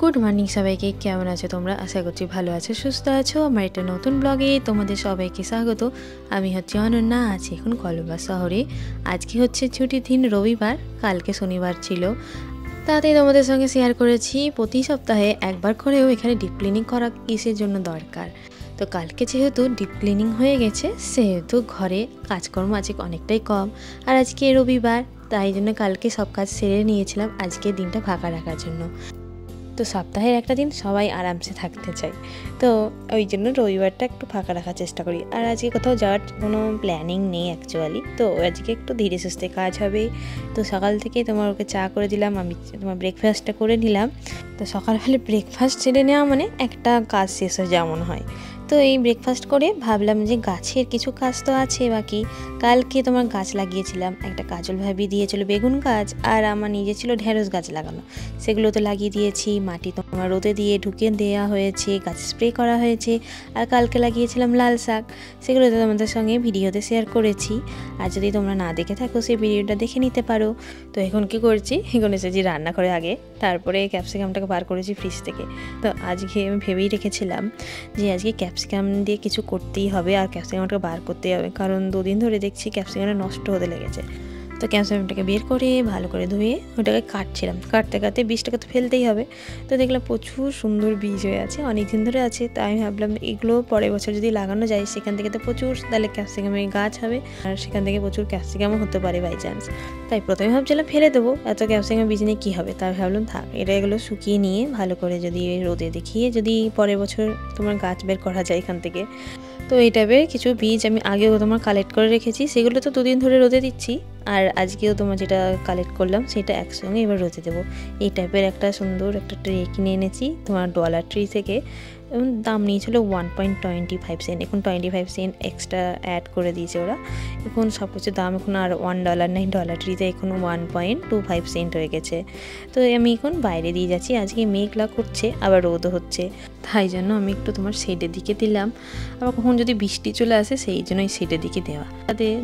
Good morning সবাইকে। কেমন আছো তোমরা? আশা করছি ভালো আছো, সুস্থ আছো। আমার একটা নতুন ব্লগে তোমাদের সবাইকে স্বাগত। আমি হচ্ছে অনন্যা, আছি এখন কলম্বাস শহরে। আজকে হচ্ছে ছুটির দিন, রবিবার, কালকে শনিবার ছিল। তাতেই তোমাদের সঙ্গে শেয়ার করেছি প্রতি সপ্তাহে একবার করেও এখানে ডিপ ক্লিনিং করা কিসের জন্য দরকার। তো কালকে যেহেতু ডিপ ক্লিনিং হয়ে গেছে, সেহেতু ঘরে কাজকর্ম আজকে অনেকটাই কম, আর আজকে রবিবার, তাই জন্য কালকে সব কাজ সেরে নিয়েছিলাম আজকে দিনটা ফাঁকা রাখার জন্য। তো সপ্তাহের একটা দিন সবাই আরামসে থাকতে চায়, তো ওই জন্য রবিবারটা একটু ফাঁকা রাখার চেষ্টা করি। আর আজকে কোথাও যাওয়ার কোনো প্ল্যানিং নেই অ্যাকচুয়ালি, তো আজকে একটু ধীরে সুস্থে কাজ হবে। তো সকাল থেকে তোমার ওকে চা করে দিলাম, আমি তোমার ব্রেকফাস্টটা করে নিলাম। তো সকালবেলা ব্রেকফাস্ট ছেড়ে নেওয়া মানে একটা কাজ শেষ হয়ে যাওয়া মনে হয়। তো এই ব্রেকফাস্ট করে ভাবলাম যে গাছের কিছু কাজ তো আছে বাকি। কালকে তোমার গাছ লাগিয়েছিলাম, একটা কাজল ভাবি দিয়েছিল বেগুন গাছ, আর আমার নিজে ছিল ঢেঁড়স গাছ লাগানো, সেগুলো তো লাগিয়ে দিয়েছি। মাটি তোমার রোদে দিয়ে ঢুকে দেওয়া হয়েছে, গাছ স্প্রে করা হয়েছে। আর কালকে লাগিয়েছিলাম লাল শাক, সেগুলো তো তোমাদের সঙ্গে ভিডিওতে শেয়ার করেছি। আর যদি তোমরা না দেখে থাকো সেই ভিডিওটা দেখে নিতে পারো। তো এখন কি করছি, এখন এসেছি রান্না করে আগে, তারপরে ক্যাপসিকামটাকে বার করেছি ফ্রিজ থেকে। তো আজকে আমি ভেবেই রেখেছিলাম যে আজকে ক্যাপসিকাম দিয়ে কিছু করতেই হবে, আর ক্যাপসিকামটাকে বার করতেই হবে, কারণ দুদিন ধরে দেখছি ক্যাপসিকামটা নষ্ট হতে লেগেছে। তো ক্যাপসিকামটাকে বের করে ভালো করে ধুয়ে ওটাকে কাটছিলাম, কাটতে কাটতে বীজটাকে তো ফেলতেই হবে। তো দেখলাম প্রচুর সুন্দর বীজ হয়ে আছে, অনেক দিন ধরে আছে। তাই আমি ভাবলাম এগুলো পরের বছর যদি লাগানো যায়, সেখান থেকে তো প্রচুর তাহলে ক্যাপসিকামের গাছ হবে, আর সেখান থেকে প্রচুর ক্যাপসিকামও হতে পারে বাই চান্স। তাই প্রথমে ভাবছিলাম ফেলে দেবো, এত ক্যাপসিকাম বীজ নিয়ে কী হবে। তাই ভাবলাম থাক, এগুলো শুকিয়ে নিয়ে ভালো করে যদি রোদে দেখিয়ে যদি পরের বছর তোমার গাছ বের করা যায় এখান থেকে। তো এই টাইপের কিছু বীজ আমি আগেও তোমার কালেক্ট করে রেখেছি, সেগুলো তো দুদিন ধরে রোদে দিচ্ছি। আর আজকেও তোমার যেটা কালেক্ট করলাম সেটা একসঙ্গে এবার রোদে দেবো। এই টাইপের একটা সুন্দর একটা ট্রে কিনে এনেছি তোমার ডলার ট্রি থেকে। দাম নিয়েছিল 1.25 সেন্ট, এখন 25 সেন্ট এক্সট্রা অ্যাড করে দিয়েছে ওরা। এখন সব কিছুর দাম এখন আর $1 নেই, ডলার ট্রিতে এখন 1.25 সেন্ট হয়ে গেছে। তো আমি এখন বাইরে দিয়ে যাচ্ছি, আজকে মেঘলা করছে আবার রোদও হচ্ছে, তাই জন্য আমি একটু তোমার শেডের দিকে দিলাম। আবার কখন যদি বৃষ্টি চলে আসে, সেই জন্যই শেডের দিকে দেওয়া।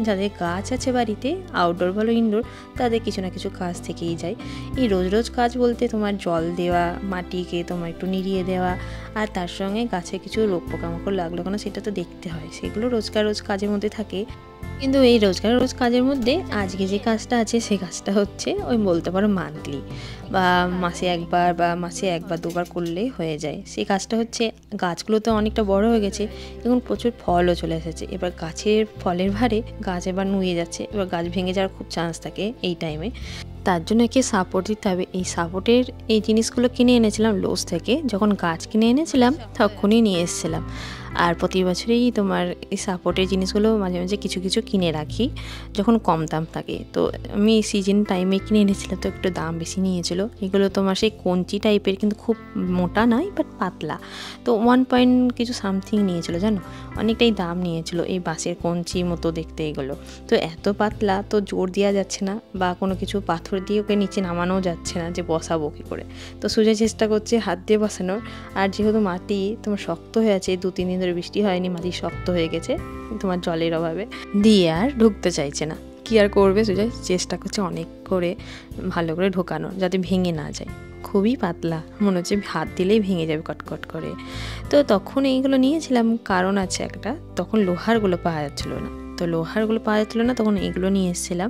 যাদের গাছ আছে বাড়িতে, আউটডোর বলো ইনডোর, তাদের কিছু না কিছু কাজ থেকেই যায়। এই রোজ রোজ কাজ বলতে তোমার জল দেওয়া, মাটিকে তোমার একটু নিড়িয়ে দেওয়া, আর তার সঙ্গে গাছে কিছু রোগ পোকামাকড় লাগলো কেন সেটা তো দেখতে হয়, সেগুলো রোজকার রোজ কাজের মধ্যে থাকে। কিন্তু এই রোজকার রোজ কাজের মধ্যে আজকে যে কাজটা আছে সেই কাজটা হচ্ছে ওই বলতে পারো মান্থলি বা মাসে একবার বা মাসে একবার দুবার করলেই হয়ে যায়। সেই কাজটা হচ্ছে গাছগুলো তো অনেকটা বড় হয়ে গেছে, এখন প্রচুর ফলও চলে এসেছে। এবার গাছের ফলের ভারে গাছ এবার নুয়ে যাচ্ছে, এবার গাছ ভেঙে যাওয়ার খুব চান্স থাকে এই টাইমে। তার জন্য একে সাপোর্ট দিতে হবে। এই সাপোর্টের এই জিনিসগুলো কিনে এনেছিলাম লোস থেকে, যখন গাছ কিনে এনেছিলাম তখনই নিয়ে এসেছিলাম। আর প্রতি বছরেই তোমার এই সাপোর্টের জিনিসগুলো মাঝে মাঝে কিছু কিছু কিনে রাখি যখন কম দাম থাকে। তো আমি সিজন টাইমে কিনে এনেছিলাম, তো একটু দাম বেশি নিয়েছিল। এগুলো তোমার সেই কঞ্চি টাইপের, কিন্তু খুব মোটা নয় বাট পাতলা। তো 1 পয়েন্ট কিছু সামথিং নিয়েছিল জানো, অনেকটাই দাম নিয়েছিল। এই বাঁশের কঞ্চি মতো দেখতে এগুলো, তো এত পাতলা, তো জোর দেওয়া যাচ্ছে না বা কোনো কিছু পাথর দিয়ে ওকে নিচে নামানোও যাচ্ছে না যে বসাবো কী করে। তো সুজা চেষ্টা করছে হাত দিয়ে বসানোর, আর যেহেতু মাটি তোমার শক্ত হয়ে আছে, 2-3 দিন ধরে বৃষ্টি হয়নি, মাটি শক্ত হয়ে গেছে তোমার জলের অভাবে, দিয়ে আর ঢুকতে চাইছে না। কি আর করবে, সুজয় চেষ্টা করছে অনেক করে ভালো করে ঢোকানোর, যাতে ভেঙে না যায়। খুবই পাতলা, মনে হচ্ছে হাত দিলেই ভেঙে যাবে কটকট করে। তো তখন এইগুলো নিয়েছিলাম, কারণ আছে একটা, তখন লোহারগুলো পাওয়া যাচ্ছিলো না। তো লোহারগুলো পাওয়া যাচ্ছিলো না, তখন এগুলো নিয়ে এসেছিলাম।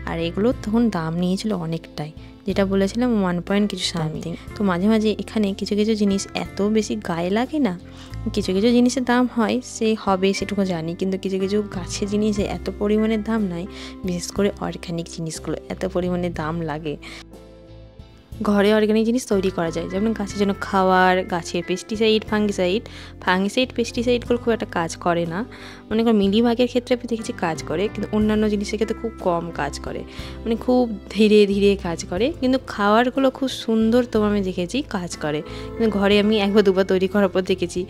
আর এগুলো তখন দাম নিয়েছিল অনেকটাই, যেটা বলেছিলাম 1 পয়েন্ট কিছু সামথিং। তো মাঝে মাঝে এখানে কিছু কিছু জিনিস এত বেশি গায়ে লাগে না, কিছু কিছু জিনিসের দাম হয় সে হবে সেটুকু জানি, কিন্তু কিছু কিছু গাছের জিনিসে এত পরিমাণে দাম নাই, বিশেষ করে অর্গ্যানিক জিনিসগুলো এত পরিমাণে দাম লাগে। ঘরে অর্গ্যানিক জিনিস তৈরি করা যায়, যেমন গাছের জন্য খাওয়ার, গাছের পেস্টিসাইড, পেস্টিসাইডগুলো খুব একটা কাজ করে না। মনে করো মিলিবাগের ক্ষেত্রে আমি দেখেছি কাজ করে, কিন্তু অন্যান্য জিনিসের ক্ষেত্রে খুব কম কাজ করে, মানে খুব ধীরে ধীরে কাজ করে। কিন্তু খাওয়ারগুলো খুব সুন্দর তোমার আমি দেখেছি কাজ করে, কিন্তু ঘরে আমি একবার দুবার তৈরি করার পর দেখেছি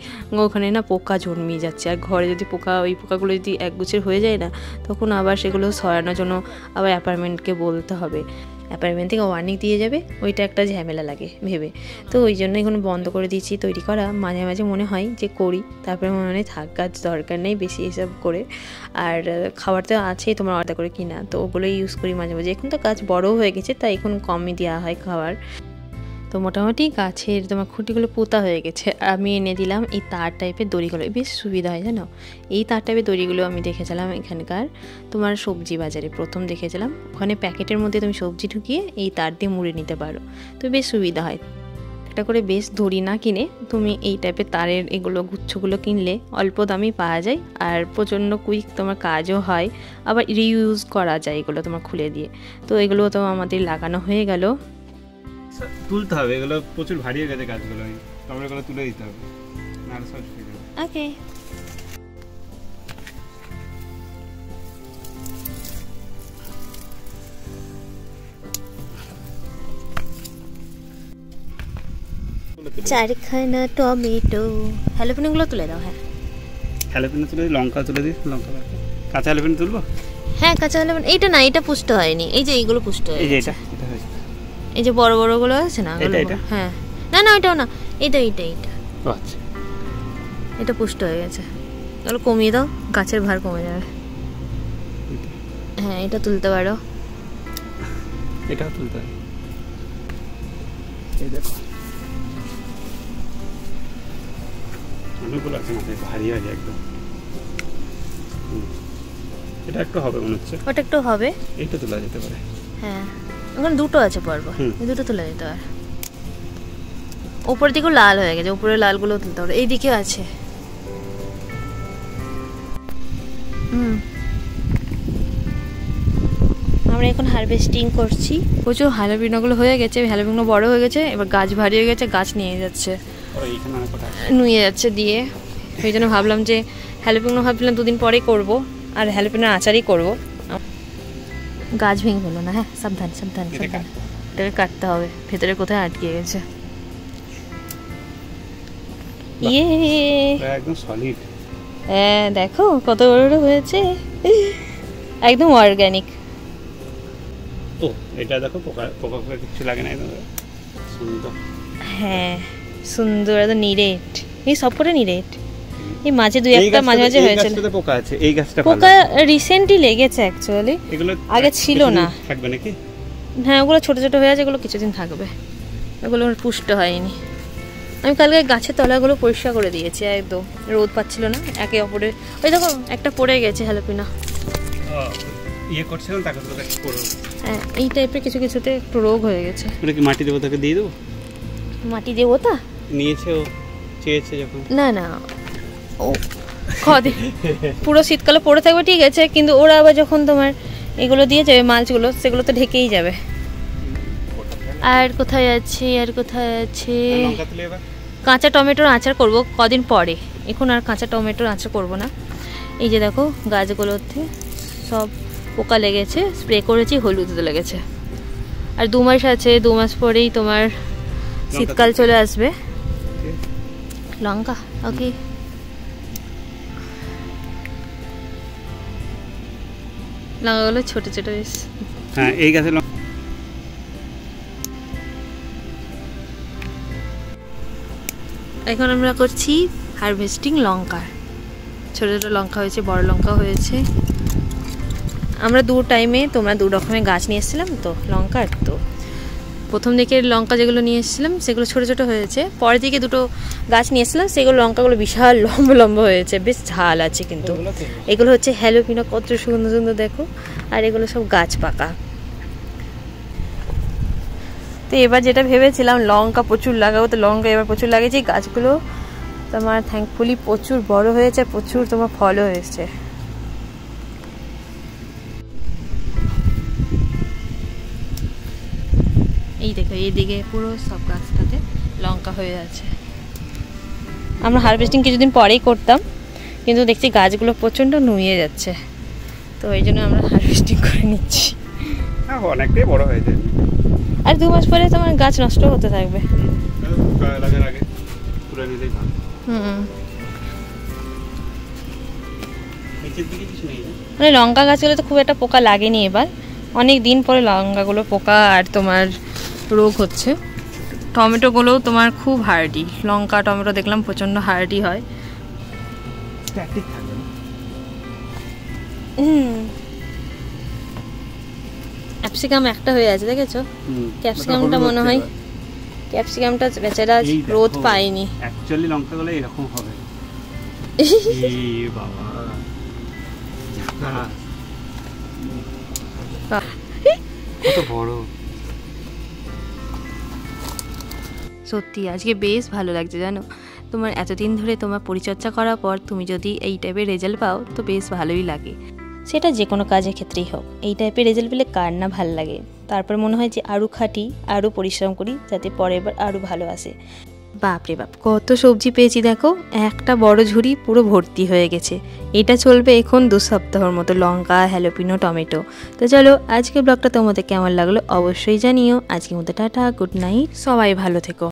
ওখানে না পোকা জন্মিয়ে যাচ্ছে। আর ঘরে যদি ওই পোকাগুলো যদি একগুচ্ছের হয়ে যায় না, তখন আবার সেগুলো সরানোর জন্য আবার অ্যাপার্টমেন্টকে বলতে হবে, অ্যাপার্টমেন্ট থেকে ওয়ার্নিং দিয়ে যাবে, ওইটা একটা ঝামেলা লাগে ভেবে। তো ওই জন্য এখন বন্ধ করে দিয়েছি তৈরি করা। মাঝে মাঝে মনে হয় যে করি, তারপরে মনে হয় থাক, গাছ দরকার নেই বেশি এসব করে। আর খাবার তো আছে তোমার আলাদা করে কিনা, তো ওগুলোই ইউজ করি মাঝে মাঝে। এখন তো গাছ বড়ও হয়ে গেছে, তাই এখন কমই দেওয়া হয় খাবার। তো মোটামুটি গাছের তোমার খুঁটিগুলো পোতা হয়ে গেছে। আমি এনে দিলাম এই তার টাইপের দড়িগুলো, বেশ সুবিধা হয় জানো। এই তার টাইপের দড়িগুলো আমি দেখেছিলাম এখানকার তোমার সবজি বাজারে, প্রথম দেখেছিলাম। ওখানে প্যাকেটের মধ্যে তুমি সবজি ঢুকিয়ে এই তার দিয়ে মুড়ে নিতে পারো, তো বেশ সুবিধা হয়। একটা করে বেশ দড়ি না কিনে তুমি এই টাইপের তারের এগুলো গুচ্ছগুলো কিনলে অল্প দামেই পাওয়া যায়, আর প্রচণ্ড কুইক তোমার কাজও হয়, আবার রিইউজ করা যায় এগুলো তোমার খুলে দিয়ে। তো এগুলো তো আমাদের লাগানো হয়ে গেল। তুলতে হবে, এগুলো প্রচুর ভারী হয়ে গেছে গাছগুলো, তারপরে এগুলো তুলে দিতে হবে, নাহলে সব ঠিক হবে। ওকে, চারখানা টমেটো, হ্যালোপিনোগুলো তুলে দাও। হ্যাঁ হ্যালোপিনো তুলে দিই, লঙ্কা তুলে দিই, লঙ্কা কাঁচা হ্যালোপিনো তুলবো। হ্যাঁ কাঁচা হ্যালোপিনো, এইটা না, এটা পুষ্ট হয়নি, এই যে এইগুলো পুষ্ট হয়েছে, এই যে এটা হয়েছে, এই যে বড় বড়গুলো আছে না, এটা হ্যাঁ না না ওইটাও না, এইটা আচ্ছা এটা পুষ্ট হয়ে গেছে। এগুলো কমিয়ে দাও, গাছের ভার কমে যাবে। হ্যাঁ এটা তুলতে পারো, এটাও তুলতে হবে। এই দেখো অনেকগুলো আছে, মাথায় ভারী আছে একদম। এটা একটু হবে মনে হচ্ছে, ওটা একটু হবে, এইটা তোলা যেতে পারে। হ্যাঁ ওখানে দুটো আছে পর্ব, এই দুটো তুলে যেতে পারে। উপরের দিকেও লাল হয়ে গেছে, উপরের লালগুলো তুলতে পারে, এই দিকেও আছে। আমরা এখন হারভেস্টিং করছি, প্রচুর হ্যালোপিনোগুলো হয়ে গেছে, হ্যালোপিনো বড় হয়ে গেছে, এবার গাছ ভারী হয়ে গেছে, গাছ নিয়ে যাচ্ছে, নুয়ে যাচ্ছে দিয়ে। সেই জন্য ভাবলাম যে হ্যালোপিনো ভাবছিলাম 2 দিন পরে করব, আর হ্যালোপিনোর আচারই করব। গাছ ভেঙে ফেলো না, হ্যাঁ সাবধান সাবধান সাবধান, এটাকে কাটতে হবে, ভেতরে কোথায় আটকে গেছে। ইয়ে একদম সলিড, হ্যাঁ দেখো কত বড় বড় হয়েছে, একদম অর্গানিক। ও এটা দেখো পোকা পোকা কিছু লাগে না, একদম সুন্দর। হ্যাঁ সুন্দর, একদম নিরেট, এই সব করে নিরেট। এই মাঝে 2-1টা মাঝে মাঝে হয়েছে, এই গাছটাতে পোকা আছে, এই গাছটা পোকা রিসেন্টলি লেগেছে অ্যাকচুয়ালি, এগুলো আগে ছিল না। থাকবে নাকি? হ্যাঁ ওগুলো ছোট ছোট হয়ে আছে, এগুলো কিছুদিন থাকবে, এগুলো পুষ্ট হয়নি। আমি কালকে গাছের তলাগুলো পরিষ্কার করে দিয়েছি, একদম রোদ পাচ্ছিল না একে অপরের। ওই দেখো একটা পড়ে গেছে হ্যালোপিনো, ইয়ে করছিলাম তাকে তো পড়ো। হ্যাঁ এই টাইপের কিছু কিছুতে একটু রোগ হয়ে গেছে। ওটা কি মাটি দেবো, তাকে দিয়ে দেবো? মাটি দেবো তা নিয়েছে ও, চেয়েছে যখন। না না ও কদিন পুরো শীতকালে পড়ে থাকবে ঠিক আছে, কিন্তু ওরা আবার যখন তোমার এগুলো দিয়ে যাবে মালচগুলো, সেগুলো তো ঢেকেই যাবে। আর কোথায় আছে, আর কোথায় আছে, কাঁচা টমেটোর আচার করব কদিন পরে, এখন আর কাঁচা টমেটোর আচার করব না। এই যে দেখো গাছগুলোতে সব পোকা লেগেছে, স্প্রে করেছি, হলুদ লেগেছে। আর 2 মাস আছে, 2 মাস পরেই তোমার শীতকাল চলে আসবে। লঙ্কা ওকে, লঙ্কাগুলো ছোট ছোট বেশ। হ্যাঁ এই গাছে এখন আমরা করছি হারভেস্টিং লঙ্কার, ছোট ছোট লঙ্কা হয়েছে, বড় লঙ্কা হয়েছে। আমরা 2 টাইমে তোমরা 2 রকমের গাছ নিয়ে এসেছিলাম তো লঙ্কার, তো প্রথম দিকে লঙ্কা যেগুলো নিয়ে এসেছিলাম সেগুলো ছোট ছোট হয়েছে, পরের দিকে 2টো গাছ নিয়ে এসেছিলাম, সেগুলো লঙ্কাগুলো বিশাল লম্বা লম্বা হয়েছে, বেশ ঝাল আছে। কিন্তু এগুলো হচ্ছে হ্যালোপিনো, কত সুন্দর সুন্দর দেখো, আর এগুলো সব গাছ পাকা। তো এবার যেটা ভেবেছিলাম লঙ্কা প্রচুর লাগাবো, তো লঙ্কা এবার প্রচুর লাগিয়েছি, গাছগুলো তোমার থ্যাঙ্কফুলি প্রচুর বড় হয়েছে, প্রচুর তোমার ফলও হয়েছে। এই দেখো এইদিকে পুরো সব গাছটাতে লঙ্কা হয়ে আছে। আমরা হারভেস্টিং কিছুদিন পরেই করতাম, কিন্তু দেখছি গাছগুলো প্রচণ্ড নুয়ে যাচ্ছে, তো এই জন্য আমরা হারভেস্টিং করে নিচ্ছি। অনেকটাই বড় হয়ে যায়, আর 2 মাস পরে তোমার গাছ নষ্ট হতে থাকবে। মানে লঙ্কা গাছগুলো তো খুব একটা পোকা লাগেনি এবার, অনেক দিন পরে লঙ্কাগুলো পোকা আর তোমার রোগ হচ্ছে। টমেটোগুলোও তোমার খুব হার্ডি, লঙ্কা টমেটো দেখলাম প্রচণ্ড হার্ডি হয়। ক্যাপসিকাম একটা হয়ে আছে দেখেছো, ক্যাপসিকামটা মনে হয় ক্যাপসিকামটা বেচারা এই রোদ দেখো, পায়নি। অ্যাকচুয়ালি লঙ্কাগুলো এরকম হবে। এই বাবা, কত বড়। সত্যি আজকে বেশ ভালো লাগছে জানো। তোমার এতদিন ধরে তোমার পরিচর্যা করার পর তুমি যদি এই টাইপের রেজাল্ট পাও তো বেশ ভালোই লাগে। সেটা যে কোনো কাজের ক্ষেত্রেই হোক, এই টাইপের রেজাল্ট পেলে কার না ভালো লাগে। তারপর মনে হয় যে আরও খাটি, আরও পরিশ্রম করি, যাতে পরের বার আরও ভালো আসে। বাপরে বাপ, কত সবজি পেয়েছি দেখো, একটা বড় ঝুড়ি পুরো ভর্তি হয়ে গেছে। এটা চলবে এখন 2 সপ্তাহের মতো, লঙ্কা, হ্যালোপিনো, টমেটো। তো চলো, আজকে ব্লগটা তোমাদের কেমন লাগলো অবশ্যই জানিও। আজকের মতো টাটা, গুড নাইট, সবাই ভালো থেকো।